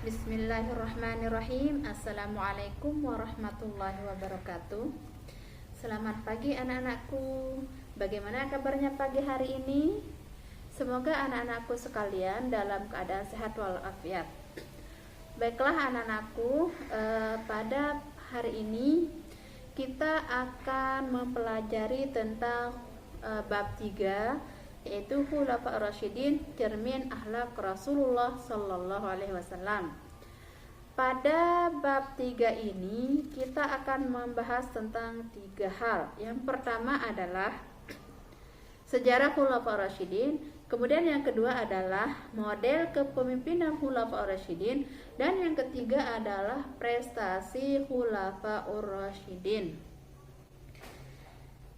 Bismillahirrahmanirrahim. Assalamualaikum warahmatullahi wabarakatuh. Selamat pagi anak-anakku. Bagaimana kabarnya pagi hari ini? Semoga anak-anakku sekalian dalam keadaan sehat walafiat. Baiklah anak-anakku, pada hari ini kita akan mempelajari tentang bab 3, yaitu Khulafa Rasyidin, cermin akhlak Rasulullah Sallallahu Alaihi Wasallam. Pada bab 3 ini kita akan membahas tentang 3 hal. Yang pertama adalah sejarah Khulafa Rasyidin, kemudian yang kedua adalah model kepemimpinan Khulafa Rasyidin, dan yang ketiga adalah prestasi Khulafa Rasyidin.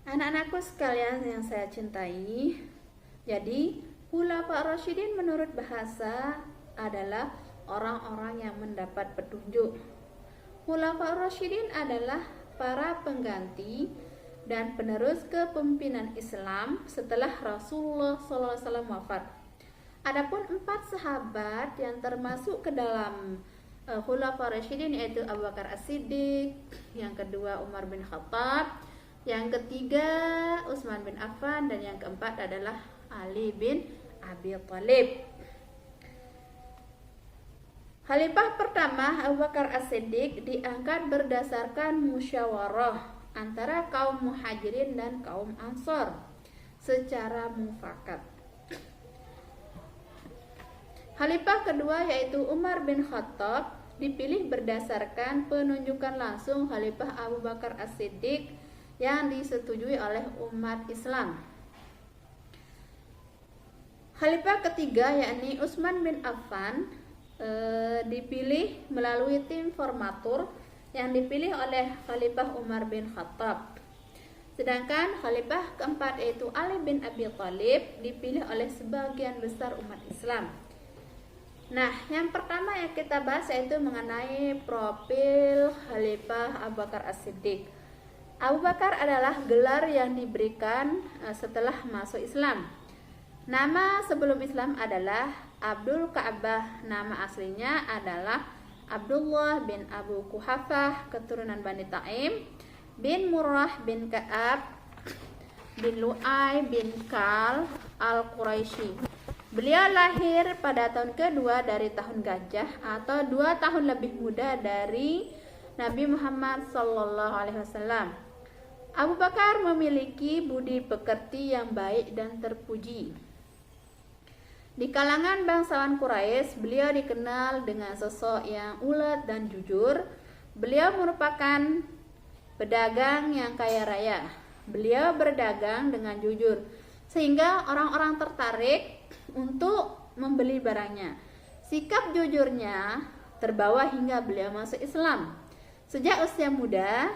Anak-anakku sekalian yang saya cintai, jadi Khulafa Rasyidin menurut bahasa adalah orang-orang yang mendapat petunjuk. Khulafa Rasyidin adalah para pengganti dan penerus kepemimpinan Islam setelah Rasulullah SAW wafat. Adapun 4 sahabat yang termasuk ke dalam Khulafa Rasyidin yaitu Abu Bakar As-Siddiq, yang kedua Umar bin Khattab, yang ketiga Utsman bin Affan, dan yang keempat adalah Ali bin Abi Thalib. Khalifah pertama Abu Bakar As-Siddiq diangkat berdasarkan musyawarah antara kaum Muhajirin dan kaum Ansor secara mufakat. Khalifah kedua yaitu Umar bin Khattab dipilih berdasarkan penunjukan langsung Khalifah Abu Bakar As-Siddiq yang disetujui oleh umat Islam. Khalifah ketiga yakni Utsman bin Affan dipilih melalui tim formatur yang dipilih oleh Khalifah Umar bin Khattab. Sedangkan Khalifah keempat yaitu Ali bin Abi Thalib dipilih oleh sebagian besar umat Islam. Nah, yang pertama yang kita bahas yaitu mengenai profil Khalifah Abu Bakar As-Siddiq. Abu Bakar adalah gelar yang diberikan setelah masuk Islam. Nama sebelum Islam adalah Abdul Ka'bah. Nama aslinya adalah Abdullah bin Abu Quhafah, keturunan Bani Taim, bin Murrah bin Ka'ab, bin Lu'ay bin Kal al-Quraisy. Beliau lahir pada tahun kedua dari tahun gajah atau 2 tahun lebih muda dari Nabi Muhammad SAW. Abu Bakar memiliki budi pekerti yang baik dan terpuji. Di kalangan bangsawan Quraisy, beliau dikenal dengan sosok yang ulet dan jujur. Beliau merupakan pedagang yang kaya raya. Beliau berdagang dengan jujur, sehingga orang-orang tertarik untuk membeli barangnya. Sikap jujurnya terbawa hingga beliau masuk Islam. Sejak usia muda,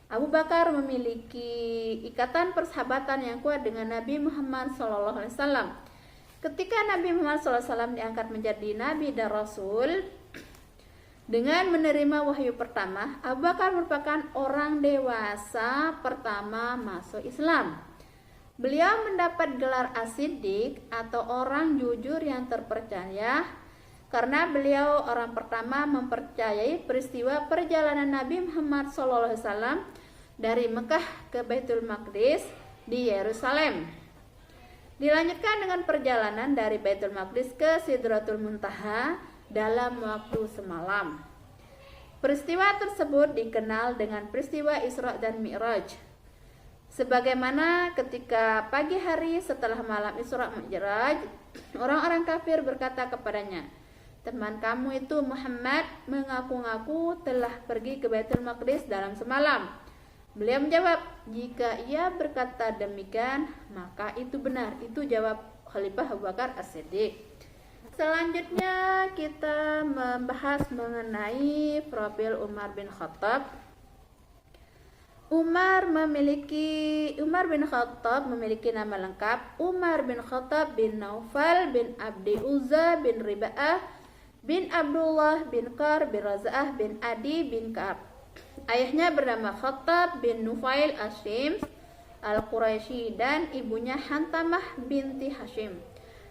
Abu Bakar memiliki ikatan persahabatan yang kuat dengan Nabi Muhammad SAW. Ketika Nabi Muhammad SAW diangkat menjadi Nabi dan Rasul, dengan menerima wahyu pertama, Abu Bakar merupakan orang dewasa pertama masuk Islam. Beliau mendapat gelar As-Siddiq atau orang jujur yang terpercaya karena beliau orang pertama mempercayai peristiwa perjalanan Nabi Muhammad SAW dari Mekah ke Baitul Maqdis di Yerusalem. Dilanjutkan dengan perjalanan dari Baitul Maqdis ke Sidratul Muntaha dalam waktu semalam. Peristiwa tersebut dikenal dengan peristiwa Isra dan Mi'raj. Sebagaimana ketika pagi hari setelah malam Isra Mi'raj, orang-orang kafir berkata kepadanya, "Teman kamu itu Muhammad mengaku-ngaku telah pergi ke Baitul Maqdis dalam semalam." Beliau menjawab, "Jika ia berkata demikian, maka itu benar." Itu jawab Khalifah Abu Bakar As-Siddiq. Selanjutnya kita membahas mengenai profil Umar bin Khattab. Umar bin Khattab memiliki nama lengkap Umar bin Khattab bin Naufal bin Abdi Uzza bin Riba'ah bin Abdullah bin Qar bin Raza'ah bin Adi bin Ka'ab. Ayahnya bernama Khattab bin Nufail Ashims al-Quraisy dan ibunya Hantamah binti Hashim.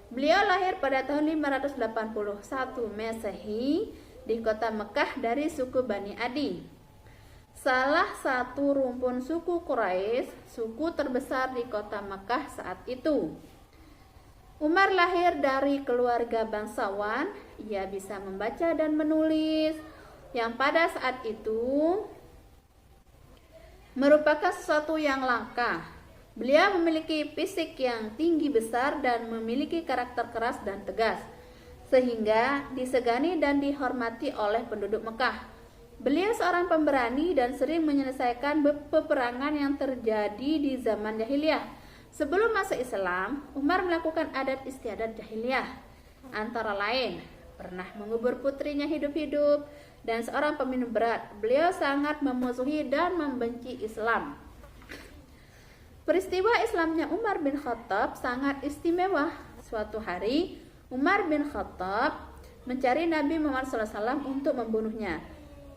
Beliau lahir pada tahun 581 Masehi di kota Mekah dari suku Bani Adi. Salah satu rumpun suku Quraisy, suku terbesar di kota Mekah saat itu. Umar lahir dari keluarga bangsawan, ia bisa membaca dan menulis, yang pada saat itu merupakan sesuatu yang langka. Beliau memiliki fisik yang tinggi besar dan memiliki karakter keras dan tegas, sehingga disegani dan dihormati oleh penduduk Mekah. Beliau seorang pemberani dan sering menyelesaikan peperangan yang terjadi di zaman jahiliyah. Sebelum masuk Islam, Umar melakukan adat istiadat jahiliyah, antara lain pernah mengubur putrinya hidup-hidup dan seorang peminum berat. Beliau sangat memusuhi dan membenci Islam. Peristiwa Islamnya Umar bin Khattab sangat istimewa. Suatu hari, Umar bin Khattab mencari Nabi Muhammad SAW untuk membunuhnya.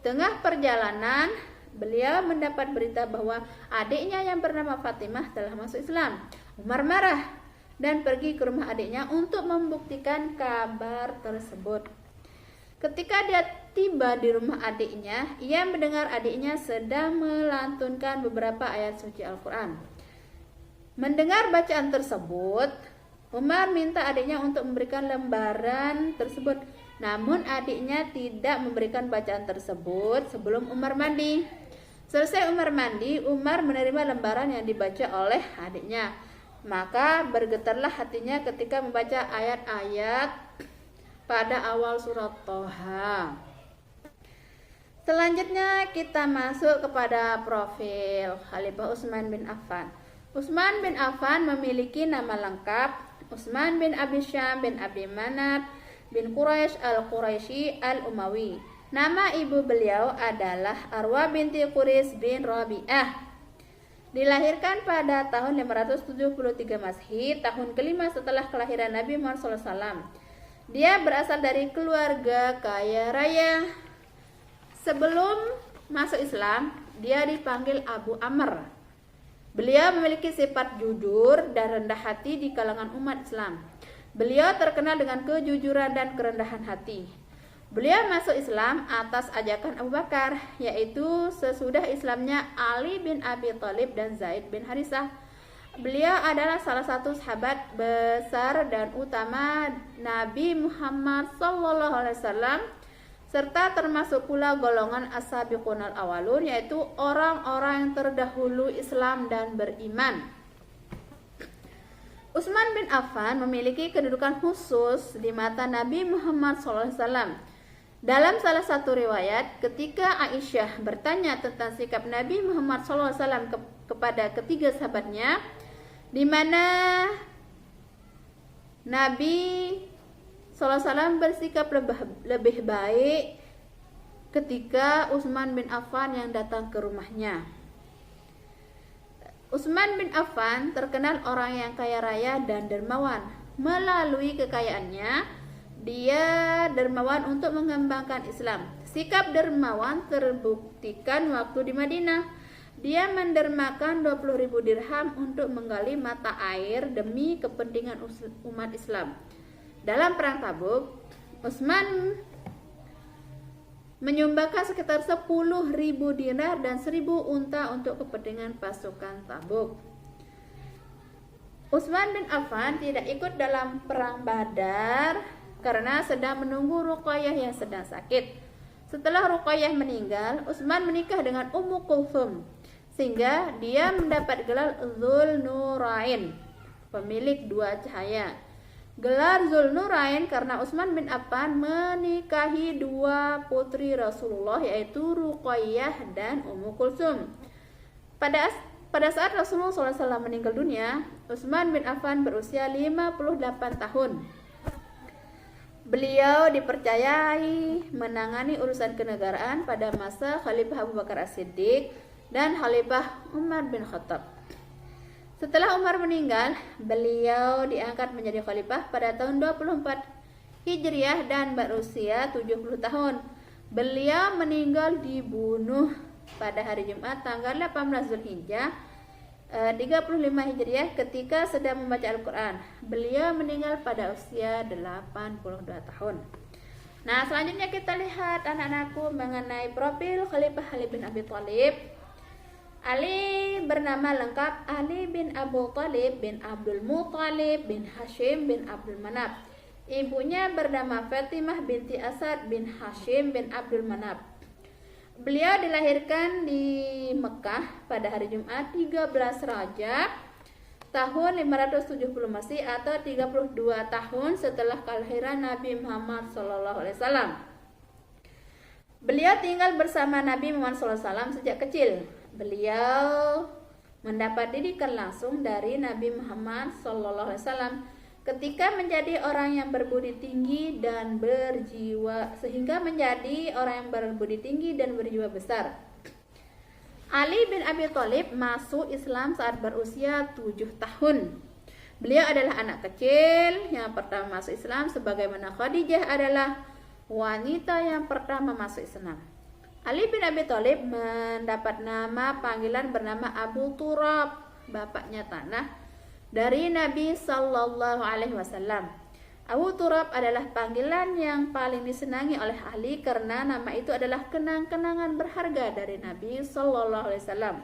Tengah perjalanan, beliau mendapat berita bahwa adiknya yang bernama Fatimah telah masuk Islam. Umar marah dan pergi ke rumah adiknya untuk membuktikan kabar tersebut. Ketika dia tiba di rumah adiknya, ia mendengar adiknya sedang melantunkan beberapa ayat suci Al-Quran. Mendengar bacaan tersebut, Umar minta adiknya untuk memberikan lembaran tersebut. Namun adiknya tidak memberikan bacaan tersebut sebelum Umar mandi. Selesai Umar mandi, Umar menerima lembaran yang dibaca oleh adiknya. Maka bergetarlah hatinya ketika membaca ayat-ayat pada awal surat Thaha. Selanjutnya kita masuk kepada profil Khalifah Utsman bin Affan. Utsman bin Affan memiliki nama lengkap Utsman bin Abi Syam bin Abi Manaf bin Quraisy al-Quraisy al-Umawi. Nama ibu beliau adalah Arwa binti Qurais bin Rabi'ah. Dilahirkan pada tahun 573 Masehi, tahun kelima setelah kelahiran Nabi Muhammad SAW. Dia berasal dari keluarga kaya raya. Sebelum masuk Islam, dia dipanggil Abu Amr. Beliau memiliki sifat jujur dan rendah hati di kalangan umat Islam. Beliau terkenal dengan kejujuran dan kerendahan hati. Beliau masuk Islam atas ajakan Abu Bakar, yaitu sesudah Islamnya Ali bin Abi Thalib dan Zaid bin Harisah. Beliau adalah salah satu sahabat besar dan utama Nabi Muhammad SAW, serta termasuk pula golongan as-sabiqun al-awwalun, yaitu orang-orang yang terdahulu Islam dan beriman. Utsman bin Affan memiliki kedudukan khusus di mata Nabi Muhammad SAW. Dalam salah satu riwayat, ketika Aisyah bertanya tentang sikap Nabi Muhammad SAW kepada ketiga sahabatnya, di mana Nabi SAW bersikap lebih baik ketika Utsman bin Affan yang datang ke rumahnya. Utsman bin Affan terkenal orang yang kaya raya dan dermawan. Melalui kekayaannya, dia dermawan untuk mengembangkan Islam. Sikap dermawan terbuktikan waktu di Madinah. Dia mendermakan 20.000 dirham untuk menggali mata air demi kepentingan umat Islam. Dalam perang Tabuk, Utsman menyumbangkan sekitar 10.000 dinar dan 1.000 unta untuk kepentingan pasukan Tabuk. Utsman bin Affan tidak ikut dalam perang Badar karena sedang menunggu Ruqayyah yang sedang sakit. Setelah Ruqayyah meninggal, Utsman menikah dengan Ummu Kulthum, sehingga dia mendapat gelar Dzulnurain, pemilik dua cahaya. Gelar Dzulnurain karena Utsman bin Affan menikahi dua putri Rasulullah, yaitu Ruqayyah dan Ummu Kulthum. Pada saat Rasulullah SAW meninggal dunia, Utsman bin Affan berusia 58 tahun. Beliau dipercayai menangani urusan kenegaraan pada masa Khalifah Abu Bakar As-Siddiq dan Khalifah Umar bin Khattab. Setelah Umar meninggal, beliau diangkat menjadi khalifah pada tahun 24 Hijriah dan berusia 70 tahun. Beliau meninggal dibunuh pada hari Jumat tanggal 18 Zulhijjah 35 Hijriah ketika sedang membaca Al-Quran. Beliau meninggal pada usia 82 tahun. Nah, selanjutnya kita lihat anak-anakku mengenai profil Khalifah Ali bin Abi Thalib. Ali bernama lengkap Ali bin Abu Thalib bin Abdul Muthalib bin Hashim bin Abdul Manaf. Ibunya bernama Fatimah binti Asad bin Hashim bin Abdul Manaf. Beliau dilahirkan di Mekah pada hari Jumat 13 Rajab tahun 570 Masehi atau 32 tahun setelah kelahiran Nabi Muhammad SAW. Beliau tinggal bersama Nabi Muhammad SAW sejak kecil. Beliau mendapat didikan langsung dari Nabi Muhammad SAW ketika menjadi orang yang berbudi tinggi dan berjiwa berjiwa besar. Ali bin Abi Thalib masuk Islam saat berusia 7 tahun. Beliau adalah anak kecil yang pertama masuk Islam, sebagaimana Khadijah adalah wanita yang pertama masuk Islam. Ali bin Abi Thalib mendapat nama panggilan bernama Abu Turab, bapaknya tanah, dari Nabi Sallallahu Alaihi Wasallam. Abu Turab adalah panggilan yang paling disenangi oleh Ali karena nama itu adalah kenang-kenangan berharga dari Nabi Sallallahu Alaihi Wasallam.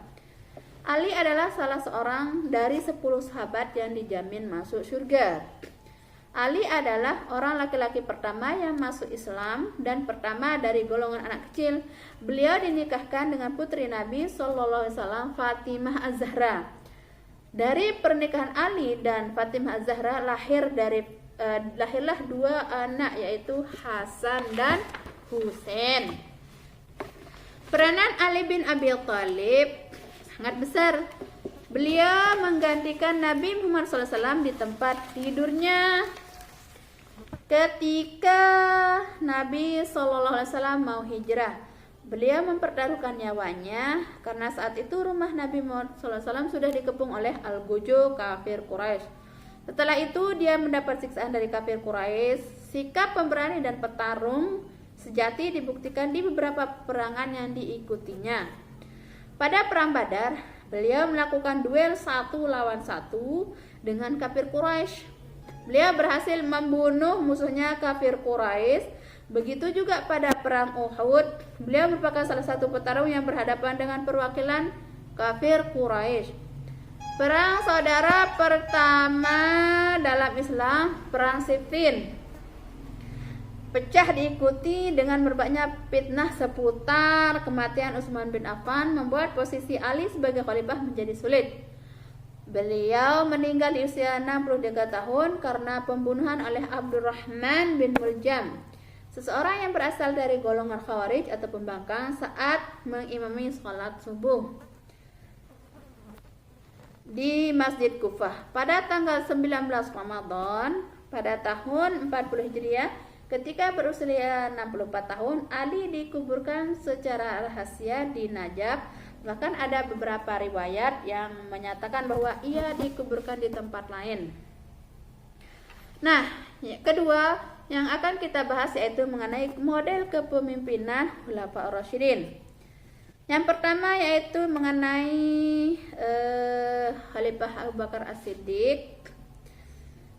Ali adalah salah seorang dari 10 sahabat yang dijamin masuk surga. Ali adalah orang laki-laki pertama yang masuk Islam dan pertama dari golongan anak kecil. Beliau dinikahkan dengan putri Nabi Sallallahu Alaihi Wasallam, Fatimah Az-Zahra. Dari pernikahan Ali dan Fatimah Az-Zahra lahirlah 2 anak, yaitu Hasan dan Husain. Peranan Ali bin Abi Thalib sangat besar. Beliau menggantikan Nabi Muhammad SAW di tempat tidurnya ketika Nabi SAW mau hijrah. Beliau mempertaruhkan nyawanya karena saat itu rumah Nabi Muhammad SAW sudah dikepung oleh Al-Gujo kafir Quraisy. Setelah itu dia mendapat siksaan dari kafir Quraisy. Sikap pemberani dan petarung sejati dibuktikan di beberapa peperangan yang diikutinya. Pada perang Badar, beliau melakukan duel 1 lawan 1 dengan kafir Quraisy. Beliau berhasil membunuh musuhnya kafir Quraisy. Begitu juga pada perang Uhud, beliau merupakan salah satu petarung yang berhadapan dengan perwakilan kafir Quraisy. Perang saudara pertama dalam Islam, Perang Siffin, pecah diikuti dengan merebaknya fitnah seputar kematian Utsman bin Affan, membuat posisi Ali sebagai khalifah menjadi sulit. Beliau meninggal di usia 63 tahun karena pembunuhan oleh Abdurrahman bin Muljam, seseorang yang berasal dari golongan Khawarij atau pembangkang, saat mengimami sholat subuh di Masjid Kufah pada tanggal 19 Ramadan pada tahun 40 Hijriah. Ketika berusia 64 tahun, Ali dikuburkan secara rahasia di Najaf. Bahkan ada beberapa riwayat yang menyatakan bahwa ia dikuburkan di tempat lain. Nah, kedua yang akan kita bahas yaitu mengenai model kepemimpinan Khulafaur Rasyidin. Yang pertama yaitu mengenai Khalifah Abu Bakar As-Siddiq.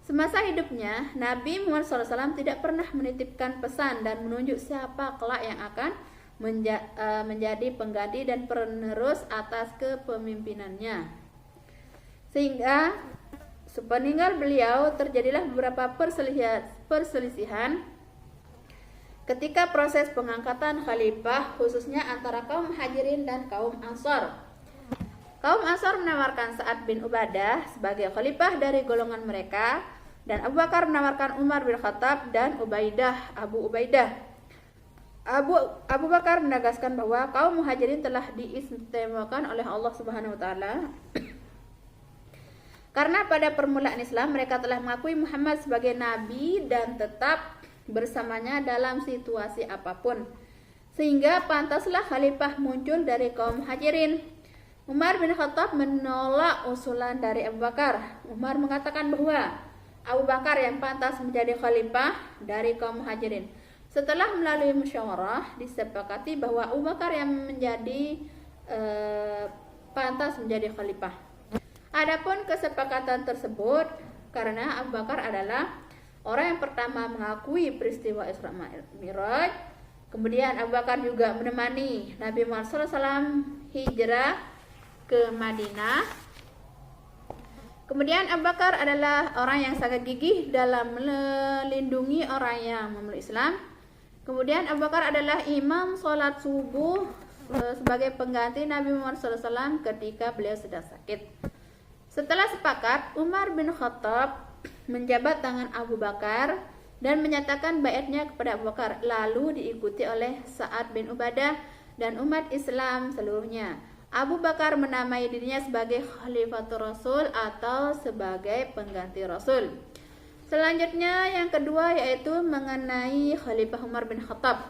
Semasa hidupnya, Nabi Muhammad SAW tidak pernah menitipkan pesan dan menunjuk siapa kelak yang akan menjadi pengganti dan penerus atas kepemimpinannya. Sehingga sepeninggal beliau terjadilah beberapa perselisihan ketika proses pengangkatan khalifah, khususnya antara kaum Muhajirin dan kaum Ansar. Kaum Ansar menawarkan Sa'ad bin Ubadah sebagai khalifah dari golongan mereka, dan Abu Bakar menawarkan Umar bin Khattab dan Abu Ubaidah. Abu Bakar menegaskan bahwa kaum Muhajirin telah diistimewakan oleh Allah Subhanahu wa taala karena pada permulaan Islam mereka telah mengakui Muhammad sebagai nabi dan tetap bersamanya dalam situasi apapun, sehingga pantaslah khalifah muncul dari kaum Muhajirin. Umar bin Khattab menolak usulan dari Abu Bakar. Umar mengatakan bahwa Abu Bakar yang pantas menjadi khalifah dari kaum Muhajirin. Setelah melalui musyawarah, disepakati bahwa Abu Bakar yang pantas menjadi khalifah. Adapun kesepakatan tersebut karena Abu Bakar adalah orang yang pertama mengakui peristiwa Isra Mi'raj. Kemudian Abu Bakar juga menemani Nabi Muhammad SAW hijrah ke Madinah. Kemudian Abu Bakar adalah orang yang sangat gigih dalam melindungi orang yang memeluk Islam. Kemudian Abu Bakar adalah imam sholat subuh sebagai pengganti Nabi Muhammad SAW ketika beliau sedang sakit. Setelah sepakat, Umar bin Khattab menjabat tangan Abu Bakar dan menyatakan baiatnya kepada Abu Bakar, lalu diikuti oleh Sa'ad bin Ubadah dan umat Islam seluruhnya. Abu Bakar menamai dirinya sebagai Khalifatul Rasul atau sebagai pengganti Rasul. Selanjutnya yang kedua yaitu mengenai Khalifah Umar bin Khattab.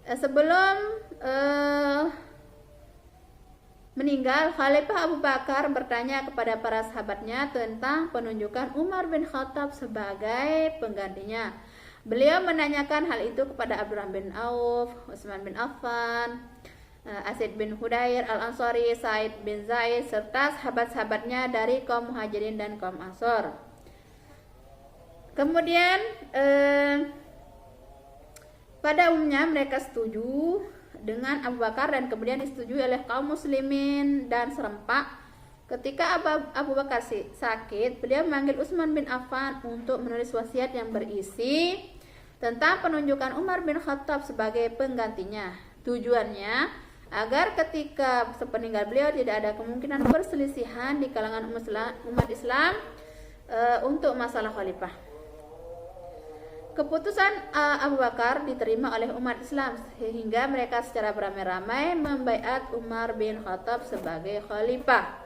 Sebelum meninggal, Khalifah Abu Bakar bertanya kepada para sahabatnya tentang penunjukan Umar bin Khattab sebagai penggantinya. Beliau menanyakan hal itu kepada Abdurrahman bin Auf, Utsman bin Affan, Asid bin Hudair Al-Ansari, Said bin Zaid, serta sahabat-sahabatnya dari kaum Muhajirin dan kaum Ansor. Kemudian pada umumnya mereka setuju dengan Abu Bakar dan kemudian disetujui oleh kaum muslimin dan serempak. Ketika Abu Bakar sakit, beliau memanggil Utsman bin Affan untuk menulis wasiat yang berisi tentang penunjukan Umar bin Khattab sebagai penggantinya. Tujuannya agar ketika sepeninggal beliau tidak ada kemungkinan perselisihan di kalangan umat Islam untuk masalah khalifah. Keputusan Abu Bakar diterima oleh umat Islam sehingga mereka secara beramai-ramai membaiat Umar bin Khattab sebagai khalifah.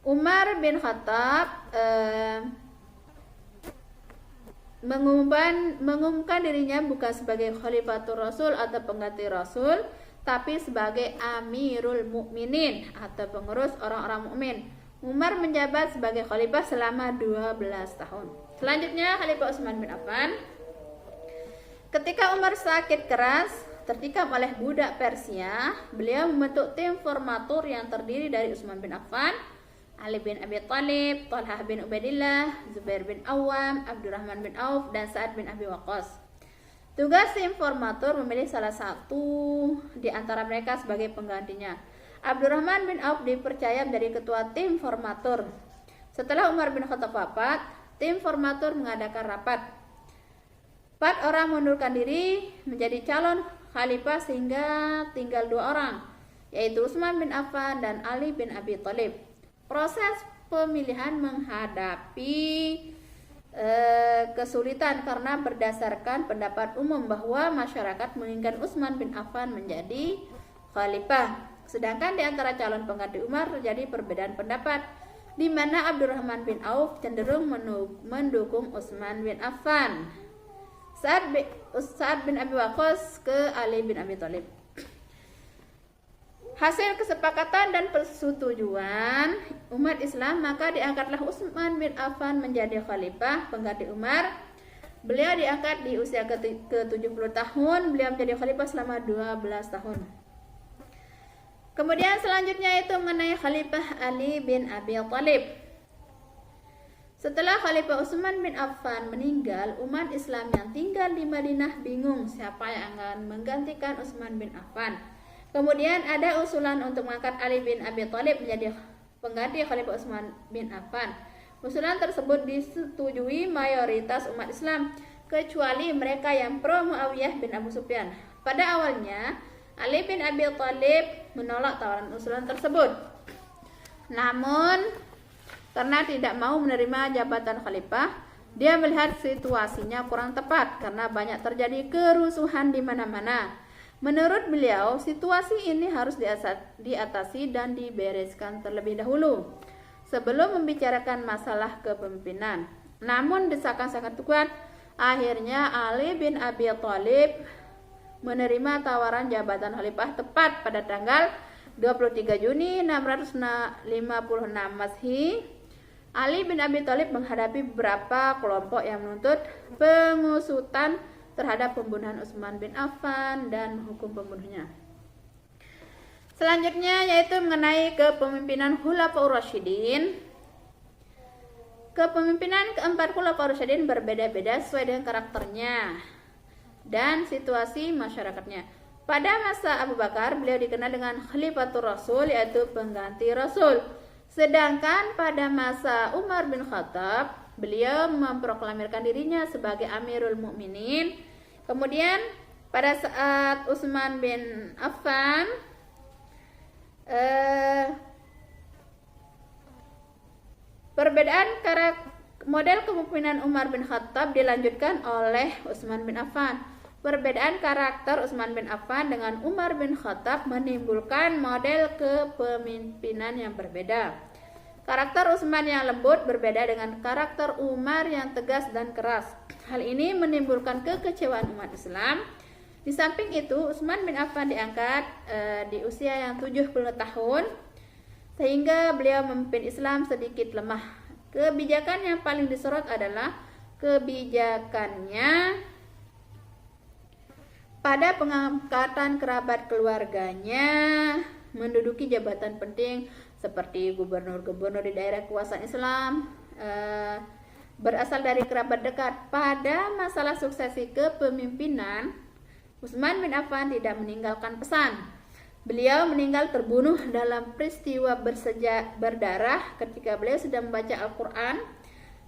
Umar bin Khattab mengumumkan dirinya bukan sebagai Khalifatul Rasul atau pengganti Rasul, tapi sebagai Amirul Mukminin atau pengurus orang-orang mukmin. Umar menjabat sebagai khalifah selama 12 tahun. Selanjutnya Khalifah Utsman bin Affan. Ketika Umar sakit keras tertikam oleh budak Persia, beliau membentuk tim formatur yang terdiri dari Utsman bin Affan, Ali bin Abi Thalib, Thalhah bin Ubaidillah, Zubair bin Awam, Abdurrahman bin Auf, dan Sa'ad bin Abi Waqqas. Tugas tim formatur memilih salah satu di antara mereka sebagai penggantinya. Abdurrahman bin Auf dipercaya menjadi ketua tim formatur. Setelah Umar bin Khattab wafat, tim formatur mengadakan rapat. 4 orang mengundurkan diri menjadi calon khalifah sehingga tinggal 2 orang, yaitu Utsman bin Affan dan Ali bin Abi Thalib. Proses pemilihan menghadapi kesulitan karena berdasarkan pendapat umum bahwa masyarakat menginginkan Utsman bin Affan menjadi khalifah. Sedangkan di antara calon pengganti Umar terjadi perbedaan pendapat, di mana Abdurrahman bin Auf cenderung mendukung Utsman bin Affan, Sa'ad bin Abi Waqqas ke Ali bin Abi Thalib. Hasil kesepakatan dan persetujuan umat Islam, maka diangkatlah Utsman bin Affan menjadi khalifah pengganti Umar. Beliau diangkat di usia ke-70 tahun, beliau menjadi khalifah selama 12 tahun. Kemudian selanjutnya itu mengenai Khalifah Ali bin Abi Thalib. Setelah Khalifah Utsman bin Affan meninggal, umat Islam yang tinggal di Madinah bingung siapa yang akan menggantikan Utsman bin Affan. Kemudian ada usulan untuk mengangkat Ali bin Abi Thalib menjadi pengganti Khalifah Utsman bin Affan. Usulan tersebut disetujui mayoritas umat Islam kecuali mereka yang pro Muawiyah bin Abu Sufyan. Pada awalnya Ali bin Abi Thalib menolak tawaran usulan tersebut. Namun karena tidak mau menerima jabatan khalifah, dia melihat situasinya kurang tepat karena banyak terjadi kerusuhan di mana-mana. Menurut beliau, situasi ini harus diatasi dan dibereskan terlebih dahulu sebelum membicarakan masalah kepemimpinan. Namun desakan sangat kuat. Akhirnya Ali bin Abi Thalib menerima tawaran jabatan khalifah tepat pada tanggal 23 Juni 656 Masehi. Ali bin Abi Thalib menghadapi beberapa kelompok yang menuntut pengusutan terhadap pembunuhan Utsman bin Affan dan hukum pembunuhnya. Selanjutnya yaitu mengenai kepemimpinan Khulafaur Rasyidin. Kepemimpinan keempat Khulafaur Rasyidin berbeda-beda sesuai dengan karakternya dan situasi masyarakatnya. Pada masa Abu Bakar, beliau dikenal dengan Khalifatur Rasul, yaitu pengganti Rasul. Sedangkan pada masa Umar bin Khattab, beliau memproklamirkan dirinya sebagai Amirul Mukminin. Kemudian pada saat Utsman bin Affan, perbedaan model kepemimpinan Umar bin Khattab dilanjutkan oleh Utsman bin Affan. Perbedaan karakter Utsman bin Affan dengan Umar bin Khattab menimbulkan model kepemimpinan yang berbeda. Karakter Utsman yang lembut berbeda dengan karakter Umar yang tegas dan keras. Hal ini menimbulkan kekecewaan umat Islam. Di samping itu, Utsman bin Affan diangkat di usia yang 70 tahun, sehingga beliau memimpin Islam sedikit lemah. Kebijakan yang paling disorot adalah kebijakannya pada pengangkatan kerabat keluarganya menduduki jabatan penting seperti gubernur-gubernur di daerah kekuasaan Islam berasal dari kerabat dekat. Pada masalah suksesi kepemimpinan, Utsman bin Affan tidak meninggalkan pesan. Beliau meninggal terbunuh dalam peristiwa berdarah ketika beliau sedang membaca Al-Quran.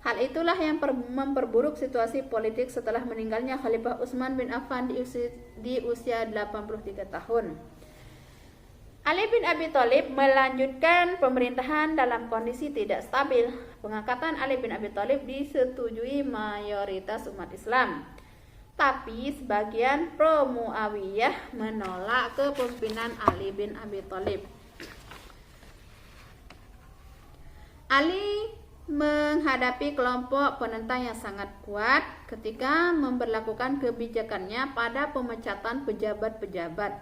Hal itulah yang memperburuk situasi politik setelah meninggalnya Khalifah Utsman bin Affan di usia 83 tahun. Ali bin Abi Thalib melanjutkan pemerintahan dalam kondisi tidak stabil. Pengangkatan Ali bin Abi Thalib disetujui mayoritas umat Islam. Tapi sebagian pro Muawiyah menolak kepemimpinan Ali bin Abi Thalib. Ali menghadapi kelompok penentang yang sangat kuat ketika memberlakukan kebijakannya pada pemecatan pejabat-pejabat.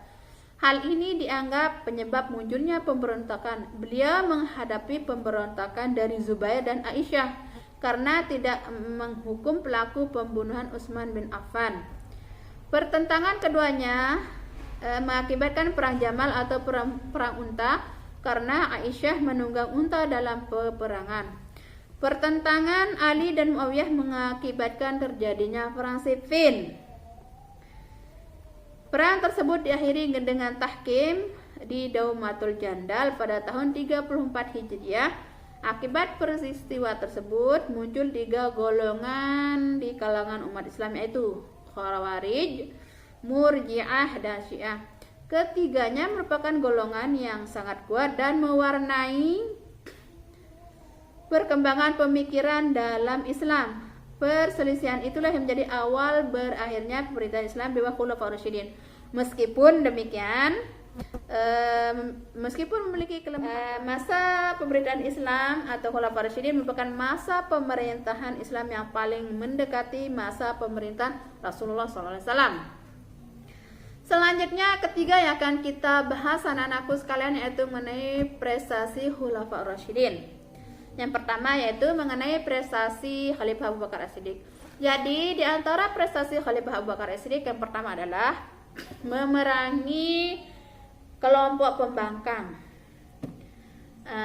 Hal ini dianggap penyebab munculnya pemberontakan. Beliau menghadapi pemberontakan dari Zubair dan Aisyah karena tidak menghukum pelaku pembunuhan Utsman bin Affan. Pertentangan keduanya mengakibatkan perang Jamal atau perang unta karena Aisyah menunggang unta dalam peperangan. Pertentangan Ali dan Muawiyah mengakibatkan terjadinya perang Siffin. Perang tersebut diakhiri dengan tahkim di Daumatul Jandal pada tahun 34 Hijriah. Akibat peristiwa tersebut muncul 3 golongan di kalangan umat Islam, yaitu Khawarij, Murji'ah, dan Syiah. Ketiganya merupakan golongan yang sangat kuat dan mewarnai perkembangan pemikiran dalam Islam. Perselisihan itulah yang menjadi awal berakhirnya pemerintahan Islam di bawah Khulafaur Rasyidin. Meskipun demikian, meskipun memiliki kelemahan, masa pemerintahan Islam atau Khulafaur Rasyidin merupakan masa pemerintahan Islam yang paling mendekati masa pemerintahan Rasulullah SAW. Selanjutnya, ketiga yang akan kita bahas anak-anakku sekalian, yaitu mengenai prestasi Khulafaur Rasyidin. Yang pertama yaitu mengenai prestasi Khalifah Abu Bakar As-Siddiq. Jadi di antara prestasi Khalifah Abu Bakar As-Siddiq yang pertama adalah memerangi kelompok pembangkang.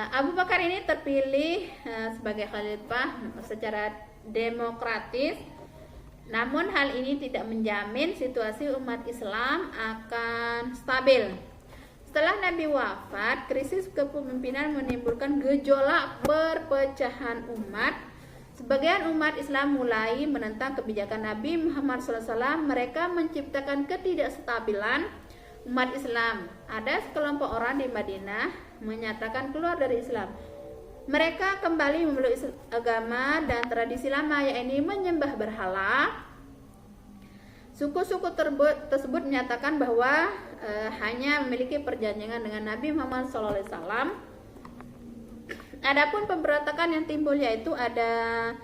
Abu Bakar ini terpilih sebagai khalifah secara demokratis. Namun hal ini tidak menjamin situasi umat Islam akan stabil. Setelah Nabi wafat, krisis kepemimpinan menimbulkan gejolak perpecahan umat. Sebagian umat Islam mulai menentang kebijakan Nabi Muhammad SAW. Mereka menciptakan ketidakstabilan umat Islam. Ada sekelompok orang di Madinah menyatakan keluar dari Islam. Mereka kembali memeluk agama dan tradisi lama, yaitu menyembah berhala. Suku-suku tersebut menyatakan bahwa hanya memiliki perjanjian dengan Nabi Muhammad SAW. Adapun pemberontakan yang timbul yaitu ada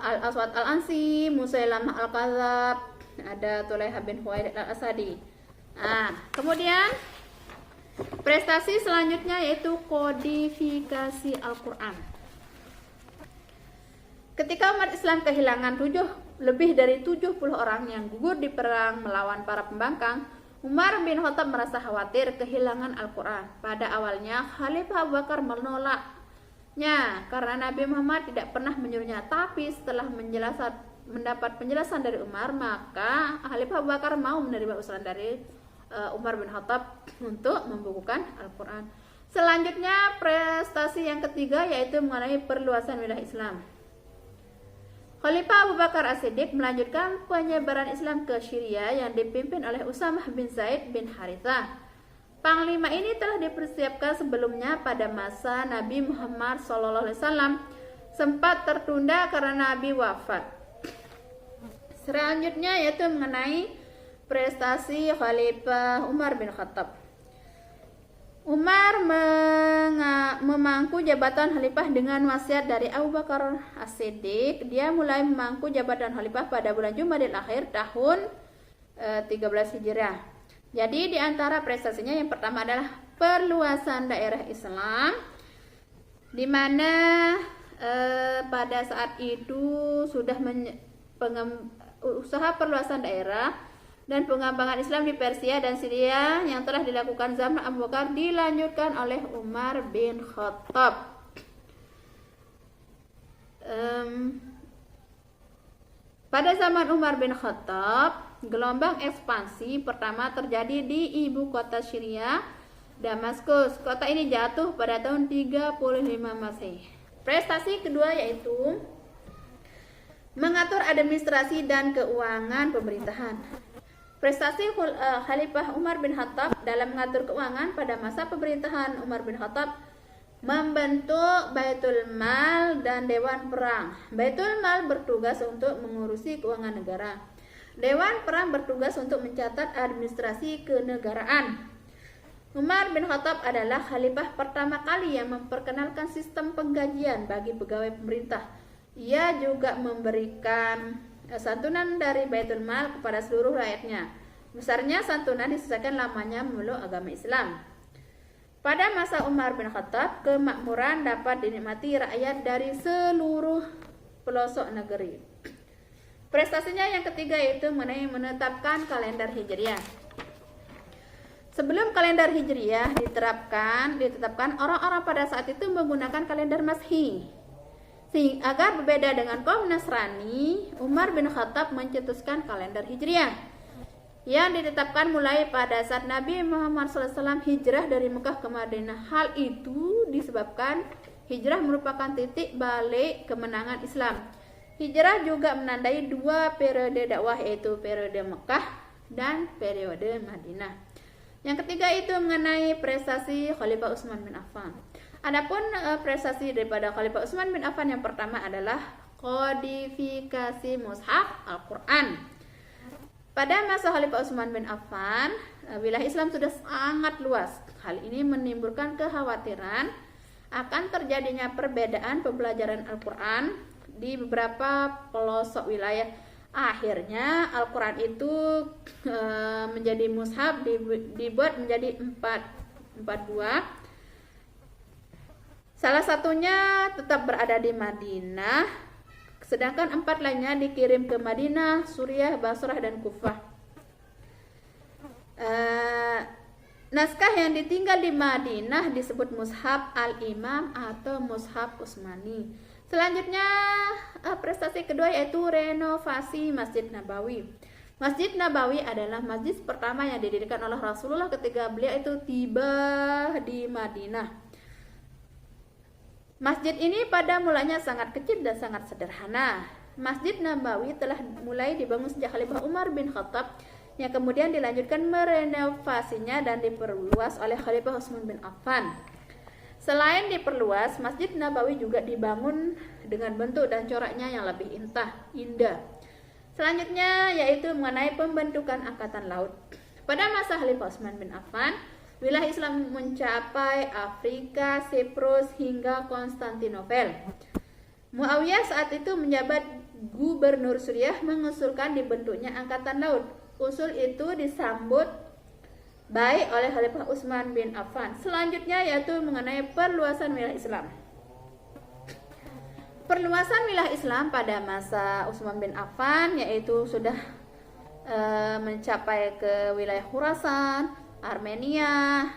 Al-Aswad Al-Ansi, Musailamah Al-Kadzab, ada Tulaihah bin Khuwailid Al-Asadi. Kemudian prestasi selanjutnya yaitu kodifikasi Al-Quran. Ketika umat Islam kehilangan lebih dari 70 orang yang gugur di perang melawan para pembangkang, Umar bin Khattab merasa khawatir kehilangan Al-Quran. Pada awalnya, Khalifah Abu Bakar menolak karena Nabi Muhammad tidak pernah menyuruhnya, tapi setelah mendapat penjelasan dari Umar, maka Khalifah Abu Bakar mau menerima usulan dari Umar bin Khattab untuk membukukan Al-Quran. Selanjutnya prestasi yang ketiga yaitu mengenai perluasan wilayah Islam. Khalifah Abu Bakar As-Siddiq melanjutkan penyebaran Islam ke Syria yang dipimpin oleh Usamah bin Zaid bin Harithah. Panglima ini telah dipersiapkan sebelumnya pada masa Nabi Muhammad SAW, sempat tertunda karena Nabi wafat. Selanjutnya yaitu mengenai prestasi Khalifah Umar bin Khattab. Umar memangku jabatan khalifah dengan wasiat dari Abu Bakar As-Siddiq. Dia mulai memangku jabatan khalifah pada bulan Jumadil Akhir tahun 13 Hijriah. Jadi di antara prestasinya yang pertama adalah perluasan daerah Islam, di mana pada saat itu sudah usaha perluasan daerah dan pengembangan Islam di Persia dan Syria yang telah dilakukan zaman Abu Bakar dilanjutkan oleh Umar bin Khattab. Pada zaman Umar bin Khattab, gelombang ekspansi pertama terjadi di ibu kota Syria, Damaskus. Kota ini jatuh pada tahun 35 Masehi. Prestasi kedua yaitu mengatur administrasi dan keuangan pemerintahan. Prestasi Khalifah Umar bin Khattab dalam mengatur keuangan pada masa pemerintahan Umar bin Khattab membentuk Baitul Mal dan Dewan Perang. Baitul Mal bertugas untuk mengurusi keuangan negara. Dewan Perang bertugas untuk mencatat administrasi kenegaraan. Umar bin Khattab adalah khalifah pertama kali yang memperkenalkan sistem penggajian bagi pegawai pemerintah. Ia juga memberikan santunan dari Baitul Mal kepada seluruh rakyatnya. Besarnya santunan disesuaikan lamanya memeluk agama Islam. Pada masa Umar bin Khattab, kemakmuran dapat dinikmati rakyat dari seluruh pelosok negeri. Prestasinya yang ketiga yaitu menetapkan kalender Hijriah. Sebelum kalender Hijriah ditetapkan orang-orang pada saat itu menggunakan kalender Masehi. Agar berbeda dengan kaum Nasrani, Umar bin Khattab mencetuskan kalender Hijriah yang ditetapkan mulai pada saat Nabi Muhammad SAW hijrah dari Mekah ke Madinah. Hal itu disebabkan hijrah merupakan titik balik kemenangan Islam. Hijrah juga menandai dua periode dakwah, yaitu periode Mekah dan periode Madinah. Yang ketiga itu mengenai prestasi Khalifah Utsman bin Affan. Adapun prestasi daripada Khalifah Utsman bin Affan yang pertama adalah kodifikasi mushaf Al-Quran. Pada masa Khalifah Utsman bin Affan, wilayah Islam sudah sangat luas. Hal ini menimbulkan kekhawatiran akan terjadinya perbedaan pembelajaran Al-Quran di beberapa pelosok wilayah. Akhirnya Al-Quran itu menjadi mushaf, dibuat menjadi empat buah. Salah satunya tetap berada di Madinah, sedangkan 4 lainnya dikirim ke Madinah, Suriah, Basrah, dan Kufah. Naskah yang ditinggal di Madinah disebut Mushaf Al-Imam atau Mushaf Utsmani. Selanjutnya prestasi kedua yaitu renovasi Masjid Nabawi. Masjid Nabawi adalah masjid pertama yang didirikan oleh Rasulullah ketika beliau itu tiba di Madinah. Masjid ini pada mulanya sangat kecil dan sangat sederhana. Masjid Nabawi telah mulai dibangun sejak Khalifah Umar bin Khattab, yang kemudian dilanjutkan merenovasinya dan diperluas oleh Khalifah Utsman bin Affan. Selain diperluas, Masjid Nabawi juga dibangun dengan bentuk dan coraknya yang lebih indah. Selanjutnya yaitu mengenai pembentukan Angkatan Laut. Pada masa Khalifah Utsman bin Affan, wilayah Islam mencapai Afrika, Siprus, hingga Konstantinopel. Muawiyah saat itu menjabat gubernur Suriah mengusulkan dibentuknya Angkatan Laut. Usul itu disambut baik oleh Khalifah Utsman bin Affan. Selanjutnya yaitu mengenai perluasan wilayah Islam. Perluasan wilayah Islam pada masa Utsman bin Affan yaitu sudah mencapai ke wilayah Khurasan, Armenia,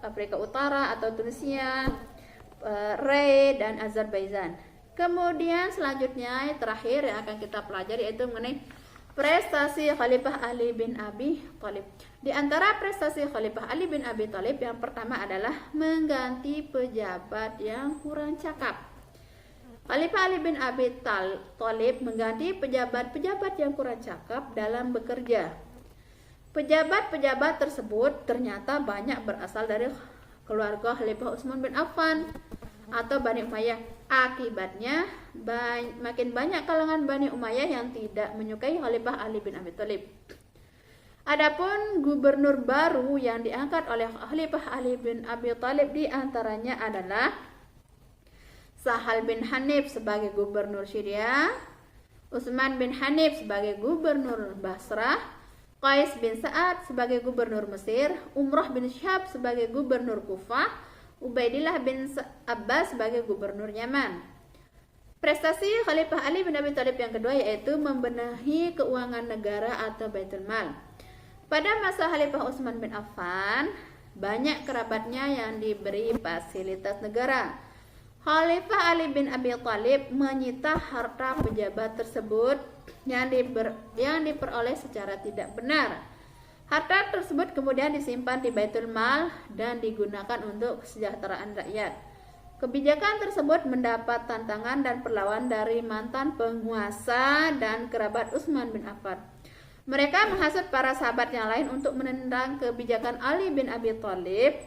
Afrika Utara atau Tunisia, Ray dan Azerbaijan. Kemudian selanjutnya yang terakhir yang akan kita pelajari yaitu mengenai prestasi Khalifah Ali bin Abi Thalib. Di antara prestasi Khalifah Ali bin Abi Thalib yang pertama adalah mengganti pejabat yang kurang cakap. Khalifah Ali bin Abi Thalib mengganti pejabat-pejabat yang kurang cakap dalam bekerja. Pejabat-pejabat tersebut ternyata banyak berasal dari keluarga Khalifah Utsman bin Affan atau Bani Umayyah. Akibatnya makin banyak kalangan Bani Umayyah yang tidak menyukai Khalifah Ali bin Abi Thalib. Adapun gubernur baru yang diangkat oleh Khalifah Ali bin Abi Thalib di antaranya adalah Sahal bin Hanif sebagai gubernur Syria, Utsman bin Hanif sebagai gubernur Basrah, Qais bin Sa'ad sebagai gubernur Mesir, Umrah bin Syihab sebagai gubernur Kufah, Ubaidillah bin Abbas sebagai gubernur Yaman. Prestasi Khalifah Ali bin Abi Thalib yang kedua yaitu membenahi keuangan negara atau Baitul Mal. Pada masa Khalifah Utsman bin Affan, banyak kerabatnya yang diberi fasilitas negara. Khalifah Ali bin Abi Thalib menyita harta pejabat tersebut yang diperoleh secara tidak benar. Harta tersebut kemudian disimpan di Baitul Mal dan digunakan untuk kesejahteraan rakyat. Kebijakan tersebut mendapat tantangan dan perlawanan dari mantan penguasa dan kerabat Utsman bin Affan. Mereka menghasut para sahabat yang lain untuk menentang kebijakan Ali bin Abi Thalib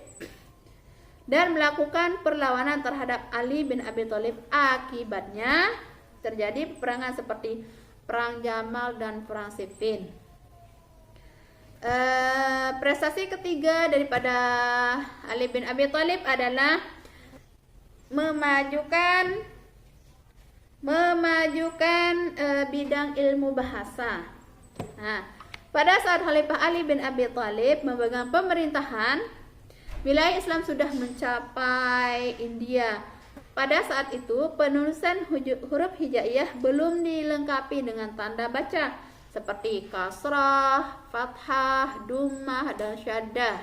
dan melakukan perlawanan terhadap Ali bin Abi Thalib. Akibatnya terjadi peperangan seperti Perang Jamal dan Perang Siffin. Prestasi ketiga daripada Ali bin Abi Thalib adalah memajukan bidang ilmu bahasa. Nah, pada saat Khalifah Ali bin Abi Thalib memegang pemerintahan, wilayah Islam sudah mencapai India. Pada saat itu, penulisan huruf hijaiyah belum dilengkapi dengan tanda baca seperti kasrah, fathah, dummah, dan syaddah,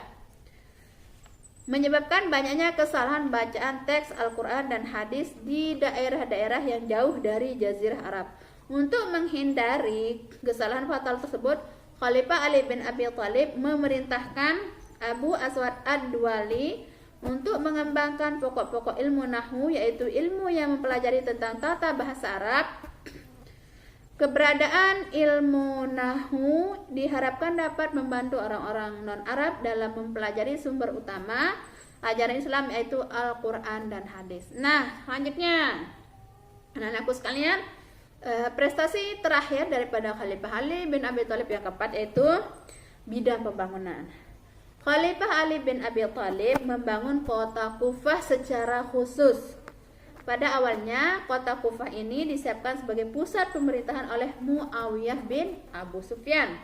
menyebabkan banyaknya kesalahan bacaan teks Al-Quran dan hadis di daerah-daerah yang jauh dari Jazirah Arab. Untuk menghindari kesalahan fatal tersebut, Khalifah Ali bin Abi Thalib memerintahkan Abu Aswad Ad-Duwali untuk mengembangkan pokok-pokok ilmu nahwu, yaitu ilmu yang mempelajari tentang tata bahasa Arab. Keberadaan ilmu nahwu diharapkan dapat membantu orang-orang non-Arab dalam mempelajari sumber utama ajaran Islam, yaitu Al-Quran dan hadis. Nah, selanjutnya anak-anakku sekalian, prestasi terakhir daripada Khalifah Ali bin Abi Thalib yang keempat yaitu bidang pembangunan. Khalifah Ali bin Abi Thalib membangun kota Kufah secara khusus. Pada awalnya, kota Kufah ini disiapkan sebagai pusat pemerintahan oleh Muawiyah bin Abu Sufyan.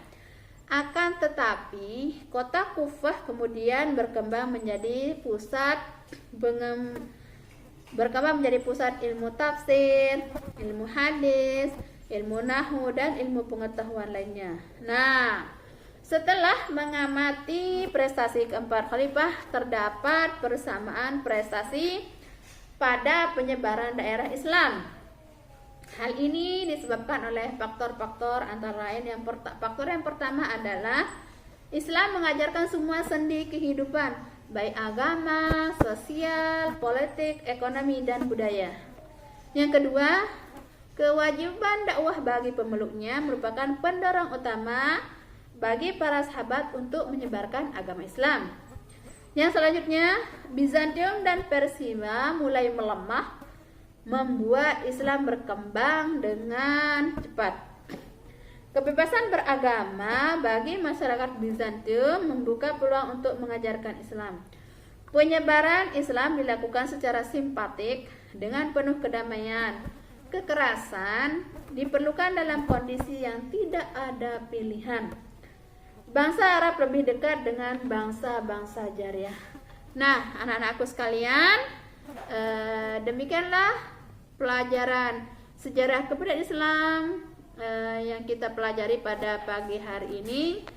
Akan tetapi, kota Kufah kemudian berkembang menjadi pusat ilmu tafsir, ilmu hadis, ilmu nahwu, dan ilmu pengetahuan lainnya. Nah, setelah mengamati prestasi keempat khalifah, terdapat persamaan prestasi pada penyebaran daerah Islam. Hal ini disebabkan oleh faktor-faktor antara lain faktor yang pertama adalah Islam mengajarkan semua sendi kehidupan, baik agama, sosial, politik, ekonomi, dan budaya. Yang kedua, kewajiban dakwah bagi pemeluknya merupakan pendorong utama bagi para sahabat untuk menyebarkan agama Islam. Yang selanjutnya, Bizantium dan Persia mulai melemah, membuat Islam berkembang dengan cepat. Kebebasan beragama bagi masyarakat Bizantium membuka peluang untuk mengajarkan Islam. Penyebaran Islam dilakukan secara simpatik dengan penuh kedamaian. Kekerasan diperlukan dalam kondisi yang tidak ada pilihan. Bangsa Arab lebih dekat dengan bangsa-bangsa Jariah. Nah, anak-anakku sekalian, demikianlah pelajaran sejarah kebudayaan Islam yang kita pelajari pada pagi hari ini.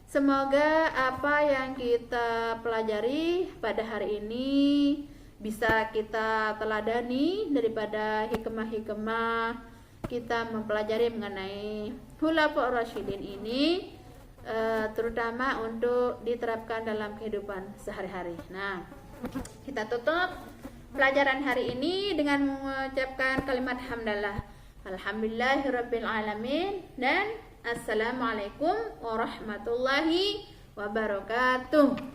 Semoga apa yang kita pelajari pada hari ini bisa kita teladani daripada hikmah-hikmah kita mempelajari mengenai Khulafaur Rasyidin ini, terutama untuk diterapkan dalam kehidupan sehari-hari. Nah, kita tutup pelajaran hari ini dengan mengucapkan kalimat hamdalah. Alhamdulillahirabbil alamin dan assalamualaikum warahmatullahi wabarakatuh.